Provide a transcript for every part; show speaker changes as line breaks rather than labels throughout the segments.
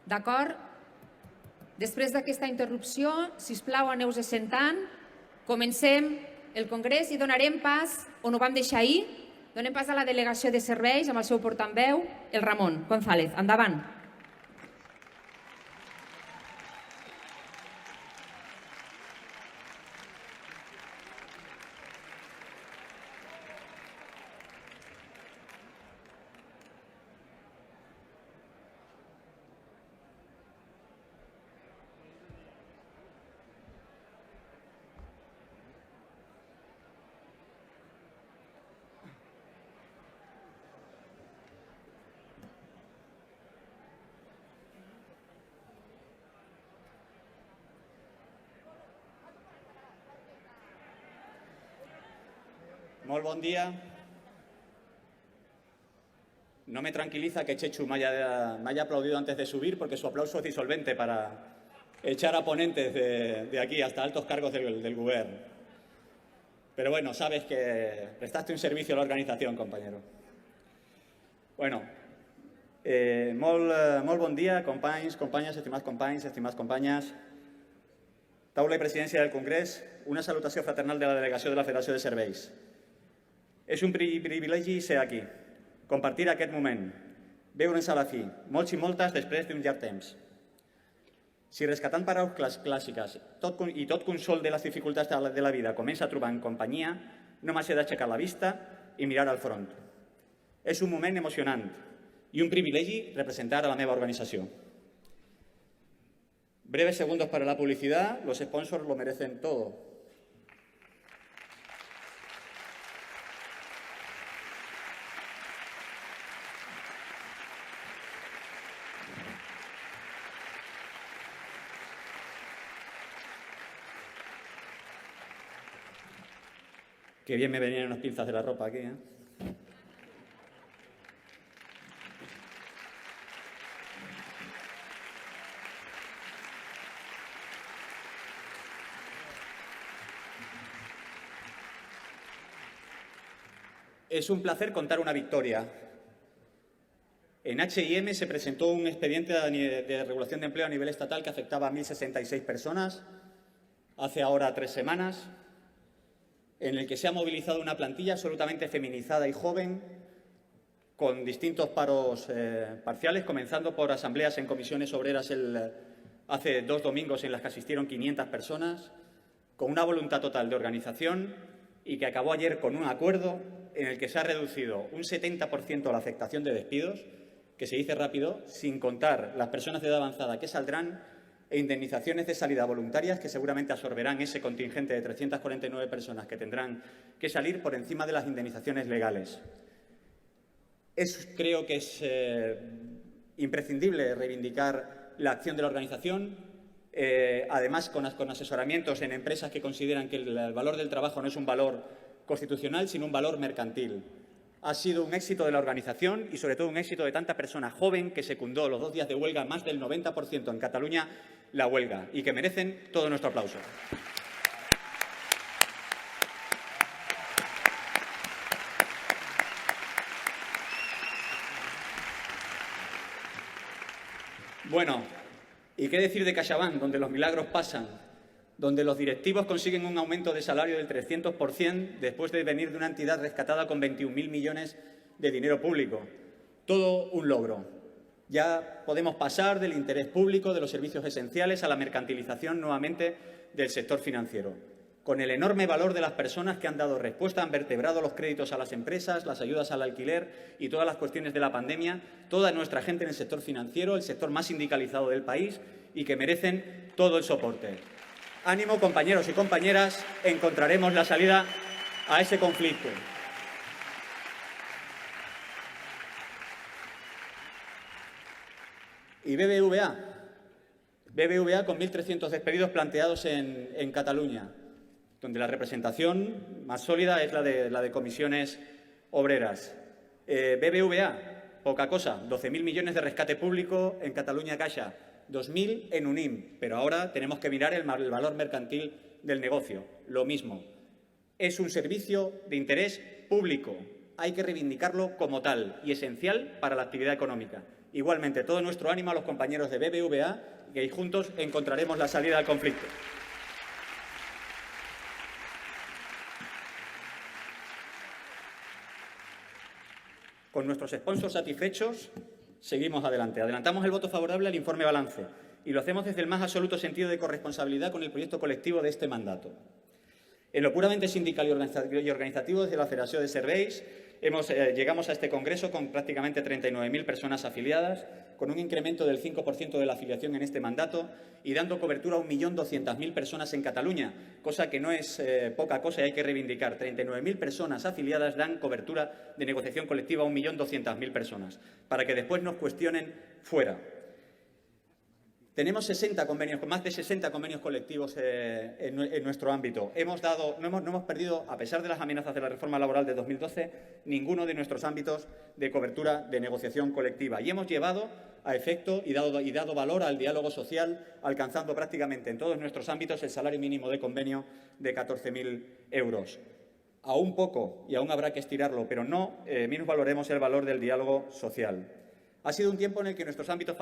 D'acord? Després d'aquesta interrupció, sisplau, aneu-vos assentant. Comencem el congrés i donarem pas, on ho vam deixar ahir, donem pas a la delegació de serveis amb el seu portaveu, el Ramon González. Endavant.
Molt bon dia. No me tranquiliza que Chechu me haya aplaudido antes de subir, porque su aplauso es disolvente para echar a ponentes de aquí hasta altos cargos del gobierno. Pero bueno, sabes que prestaste un servicio a la organización, compañero. Bueno, molt bon dia, companys, companyes, estimats companyes. Taula i presidència del Congrés, una salutació fraternal de la delegació de la Federació de Serveis. És un privilegi ser aquí, compartir aquest moment, veure'ns a la fi, molts i moltes després d'un llarg temps. Si rescatant paraules clàssiques i tot consol de les dificultats de la vida comença a trobar en companyia, no m'ha d'aixecar la vista i mirar al front. És un moment emocionant i un privilegi representar a la meva organizació. Breves segundos para la publicidad, los sponsors lo merecen todo. Qué bien me venían unas pinzas de la ropa aquí, ¿eh? Es un placer contar una victoria. En H&M se presentó un expediente de regulación de empleo a nivel estatal que afectaba a 1.066 personas hace ahora 3 semanas, en el que se ha movilizado una plantilla absolutamente feminizada y joven, con distintos paros parciales, comenzando por asambleas en comisiones obreras hace 2 domingos en las que asistieron 500 personas, con una voluntad total de organización y que acabó ayer con un acuerdo en el que se ha reducido un 70% la afectación de despidos, que se dice rápido, sin contar las personas de edad avanzada que saldrán, e indemnizaciones de salida voluntarias que seguramente absorberán ese contingente de 349 personas que tendrán que salir por encima de las indemnizaciones legales. Creo que es imprescindible reivindicar la acción de la organización, además con asesoramientos en empresas que consideran que el valor del trabajo no es un valor constitucional, sino un valor mercantil. Ha sido un éxito de la organización y, sobre todo, un éxito de tanta persona joven que secundó los 2 días de huelga, más del 90% en Cataluña, la huelga, y que merecen todo nuestro aplauso. Bueno, ¿y qué decir de CaixaBank, donde los milagros pasan? Donde los directivos consiguen un aumento de salario del 300% después de venir de una entidad rescatada con 21.000 millones de dinero público. Todo un logro. Ya podemos pasar del interés público de los servicios esenciales a la mercantilización nuevamente del sector financiero. Con el enorme valor de las personas que han dado respuesta, han vertebrado los créditos a las empresas, las ayudas al alquiler y todas las cuestiones de la pandemia, toda nuestra gente en el sector financiero, el sector más sindicalizado del país y que merecen todo el soporte. Ánimo, compañeros y compañeras, encontraremos la salida a ese conflicto. Y BBVA con 1.300 despedidos planteados en Cataluña, donde la representación más sólida es la de comisiones obreras. BBVA, poca cosa, 12.000 millones de rescate público en Catalunya Caixa, 2.000 en UNIM, pero ahora tenemos que mirar el valor mercantil del negocio. Lo mismo. Es un servicio de interés público. Hay que reivindicarlo como tal y esencial para la actividad económica. Igualmente, todo nuestro ánimo a los compañeros de BBVA, que juntos encontraremos la salida al conflicto. Con nuestros sponsors satisfechos, seguimos adelante. Adelantamos el voto favorable al informe balance y lo hacemos desde el más absoluto sentido de corresponsabilidad con el proyecto colectivo de este mandato. En lo puramente sindical y organizativo, desde la Federación de Serveis, llegamos a este congreso con prácticamente 39.000 personas afiliadas, con un incremento del 5% de la afiliación en este mandato y dando cobertura a 1.200.000 personas en Cataluña, cosa que no es poca cosa y hay que reivindicar. 39.000 personas afiliadas dan cobertura de negociación colectiva a 1.200.000 personas, para que después nos cuestionen fuera. Tenemos más de 60 convenios colectivos en nuestro ámbito. No hemos perdido, a pesar de las amenazas de la reforma laboral de 2012, ninguno de nuestros ámbitos de cobertura de negociación colectiva. Y hemos llevado a efecto y dado valor al diálogo social, alcanzando prácticamente en todos nuestros ámbitos el salario mínimo de convenio de 14.000 euros. Aún poco, y aún habrá que estirarlo, pero no minusvaloremos el valor del diálogo social. Ha sido un tiempo en el que nuestros ámbitos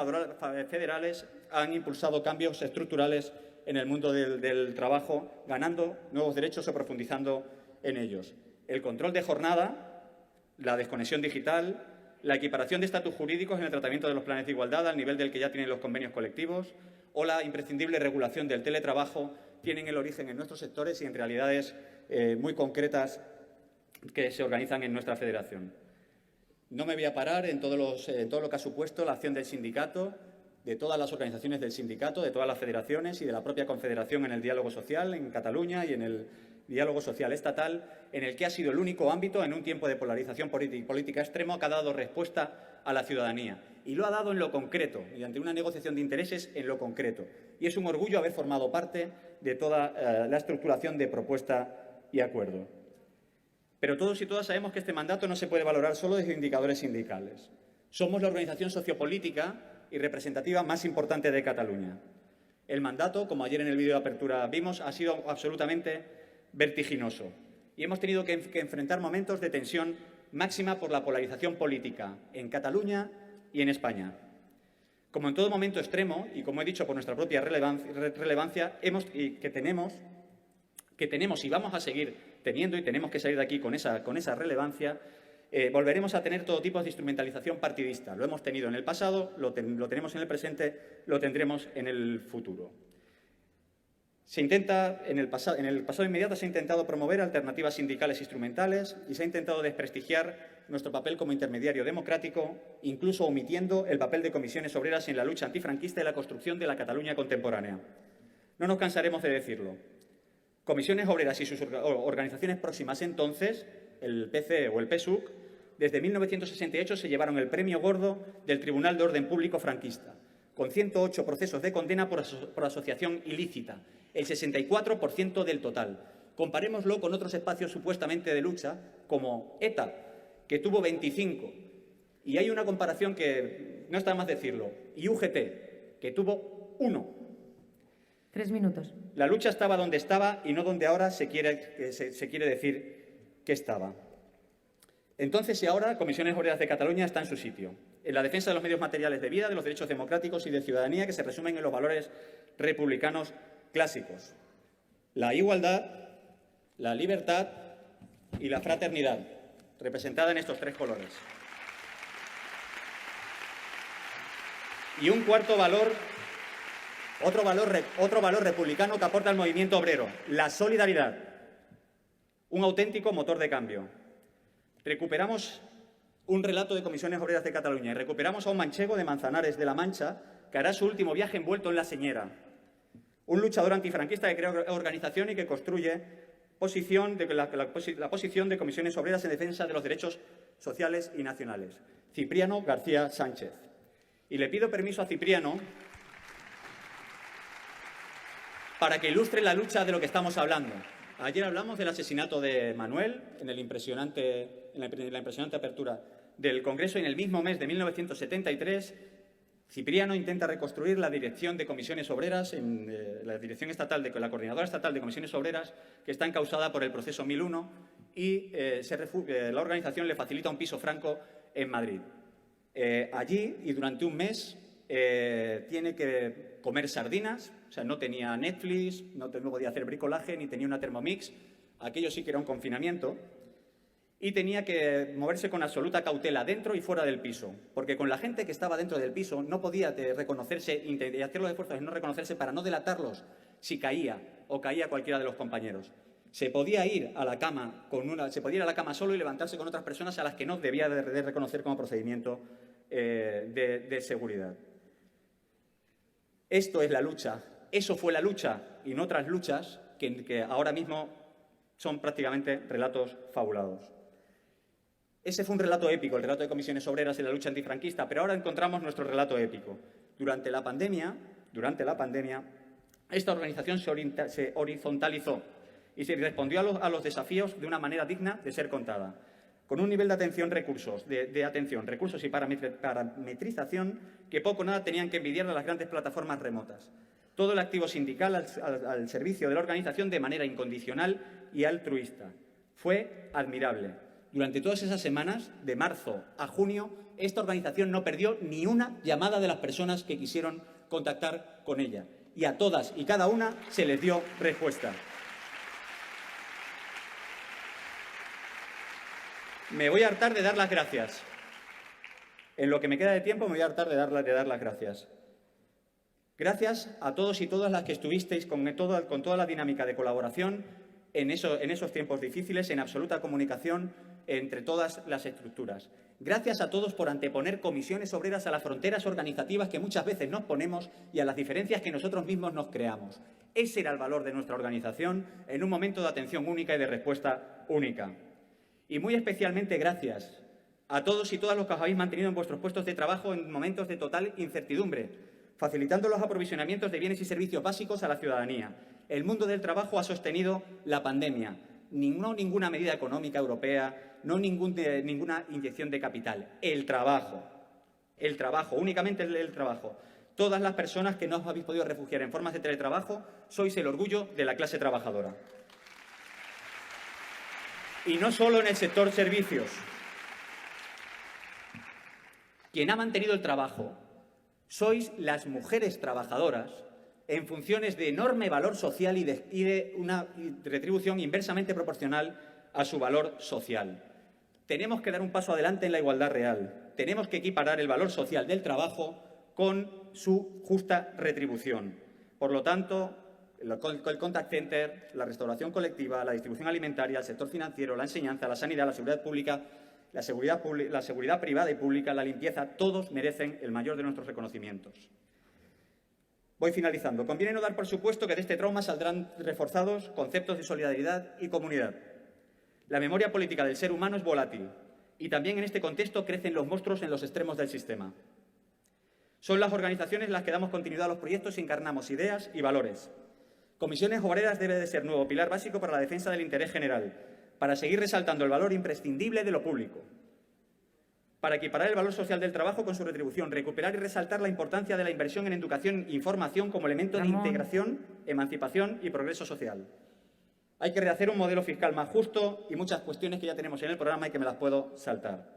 federales han impulsado cambios estructurales en el mundo del trabajo, ganando nuevos derechos o profundizando en ellos. El control de jornada, la desconexión digital, la equiparación de estatus jurídicos en el tratamiento de los planes de igualdad al nivel del que ya tienen los convenios colectivos o la imprescindible regulación del teletrabajo tienen el origen en nuestros sectores y en realidades muy concretas que se organizan en nuestra federación. No me voy a parar en todo lo que ha supuesto la acción del sindicato, de todas las organizaciones del sindicato, de todas las federaciones y de la propia confederación en el diálogo social en Cataluña y en el diálogo social estatal, en el que ha sido el único ámbito en un tiempo de polarización política extremo que ha dado respuesta a la ciudadanía. Y lo ha dado en lo concreto, mediante una negociación de intereses en lo concreto. Y es un orgullo haber formado parte de toda la estructuración de propuesta y acuerdo. Pero todos y todas sabemos que este mandato no se puede valorar solo desde indicadores sindicales. Somos la organización sociopolítica y representativa más importante de Cataluña. El mandato, como ayer en el vídeo de apertura vimos, ha sido absolutamente vertiginoso y hemos tenido que enfrentar momentos de tensión máxima por la polarización política en Cataluña y en España. Como en todo momento extremo, y como he dicho por nuestra propia relevancia, tenemos y vamos a seguir teniendo, y tenemos que salir de aquí con esa relevancia, volveremos a tener todo tipo de instrumentalización partidista. Lo hemos tenido en el pasado, lo tenemos en el presente, lo tendremos en el futuro. En el pasado inmediato se ha intentado promover alternativas sindicales instrumentales y se ha intentado desprestigiar nuestro papel como intermediario democrático, incluso omitiendo el papel de comisiones obreras en la lucha antifranquista y la construcción de la Cataluña contemporánea. No nos cansaremos de decirlo. Comisiones obreras y sus organizaciones próximas entonces, el PC o el PSUC, desde 1968 se llevaron el premio gordo del Tribunal de Orden Público franquista, con 108 procesos de condena por asociación ilícita, el 64% del total. Comparémoslo con otros espacios supuestamente de lucha, como ETA, que tuvo 25. Y hay una comparación que no está más decirlo, y UGT, que tuvo 1.
3 minutos.
La lucha estaba donde estaba y no donde ahora se quiere decir que estaba. Entonces y ahora, Comisiones Obreras de Cataluña está en su sitio, en la defensa de los medios materiales de vida, de los derechos democráticos y de ciudadanía que se resumen en los valores republicanos clásicos: la igualdad, la libertad y la fraternidad, representada en estos 3 colores. Y un cuarto valor, otro valor republicano que aporta el movimiento obrero: la solidaridad, un auténtico motor de cambio. Recuperamos un relato de Comisiones Obreras de Cataluña y recuperamos a un manchego de Manzanares de la Mancha que hará su último viaje envuelto en la señera. Un luchador antifranquista que crea organización y que construye la posición de Comisiones Obreras en defensa de los derechos sociales y nacionales: Cipriano García Sánchez. Y le pido permiso a Cipriano para que ilustre la lucha de lo que estamos hablando. Ayer hablamos del asesinato de Manuel en la impresionante apertura del Congreso y en el mismo mes de 1973 Cipriano intenta reconstruir la dirección de Comisiones Obreras, la dirección estatal la Coordinadora Estatal de Comisiones Obreras, que está encausada por el proceso 1001 y la organización le facilita un piso franco en Madrid. allí y durante un mes tiene que comer sardinas, o sea, no tenía Netflix, no podía hacer bricolaje, ni tenía una Thermomix, aquello sí que era un confinamiento, y tenía que moverse con absoluta cautela dentro y fuera del piso, porque con la gente que estaba dentro del piso no podía reconocerse y hacer los esfuerzos de no reconocerse para no delatarlos si caía o caía cualquiera de los compañeros. Se podía ir a la cama solo y levantarse con otras personas a las que no debía de reconocer como procedimiento de seguridad. Esto es la lucha, eso fue la lucha y no otras luchas que ahora mismo son prácticamente relatos fabulados. Ese fue un relato épico, el relato de Comisiones Obreras en la lucha antifranquista, pero ahora encontramos nuestro relato épico. Durante la pandemia, esta organización se horizontalizó y se respondió a los desafíos de una manera digna de ser contada, con un nivel de atención, recursos y parametrización que poco o nada tenían que envidiar a las grandes plataformas remotas. Todo el activo sindical al servicio de la organización de manera incondicional y altruista. Fue admirable. Durante todas esas semanas, de marzo a junio, esta organización no perdió ni una llamada de las personas que quisieron contactar con ella. Y a todas y cada una se les dio respuesta. Me voy a hartar de dar las gracias. En lo que me queda de tiempo me voy a hartar de dar las gracias. Gracias a todos y todas las que estuvisteis con toda la dinámica de colaboración en esos tiempos difíciles, en absoluta comunicación entre todas las estructuras. Gracias a todos por anteponer Comisiones Obreras a las fronteras organizativas que muchas veces nos ponemos y a las diferencias que nosotros mismos nos creamos. Ese era el valor de nuestra organización en un momento de atención única y de respuesta única. Y muy especialmente gracias a todos y todas los que os habéis mantenido en vuestros puestos de trabajo en momentos de total incertidumbre, facilitando los aprovisionamientos de bienes y servicios básicos a la ciudadanía. El mundo del trabajo ha sostenido la pandemia. No ninguna medida económica europea, no ninguna inyección de capital. El trabajo, únicamente el trabajo. Todas las personas que no os habéis podido refugiar en formas de teletrabajo, sois el orgullo de la clase trabajadora. Y no solo en el sector servicios. Quien ha mantenido el trabajo sois las mujeres trabajadoras en funciones de enorme valor social y de una retribución inversamente proporcional a su valor social. Tenemos que dar un paso adelante en la igualdad real. Tenemos que equiparar el valor social del trabajo con su justa retribución. Por lo tanto, el contact center, la restauración colectiva, la distribución alimentaria, el sector financiero, la enseñanza, la sanidad, la seguridad pública, la seguridad privada y pública, la limpieza, todos merecen el mayor de nuestros reconocimientos. Voy finalizando. Conviene no dar por supuesto que de este trauma saldrán reforzados conceptos de solidaridad y comunidad. La memoria política del ser humano es volátil y también en este contexto crecen los monstruos en los extremos del sistema. Son las organizaciones las que damos continuidad a los proyectos y encarnamos ideas y valores. Comisiones Obreras debe de ser nuevo pilar básico para la defensa del interés general, para seguir resaltando el valor imprescindible de lo público, para equiparar el valor social del trabajo con su retribución, recuperar y resaltar la importancia de la inversión en educación e información como elemento de integración, emancipación y progreso social. Hay que rehacer un modelo fiscal más justo y muchas cuestiones que ya tenemos en el programa y que me las puedo saltar.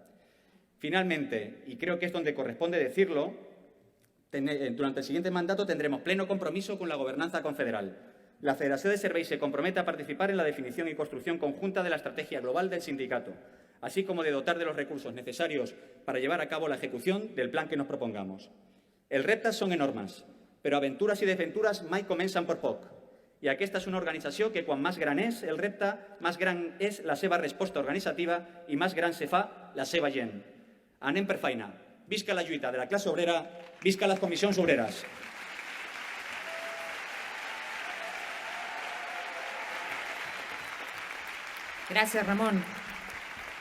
Finalmente, y creo que es donde corresponde decirlo, durante el siguiente mandato tendremos pleno compromiso con la gobernanza confederal. La Federación de Serveis se compromete a participar en la definición y construcción conjunta de la estrategia global del sindicato, así como de dotar de los recursos necesarios para llevar a cabo la ejecución del plan que nos propongamos. Els reptes són enormes, però aventures i desventures mai comencen per poc. I aquesta és una organització que, quan més gran és el repte, més gran és la seva resposta organitzativa i més gran se fa la seva gent. Anem per feina. Visca la lluita de la classe obrera, visca les comissions obreres.
Gràcies, Ramon.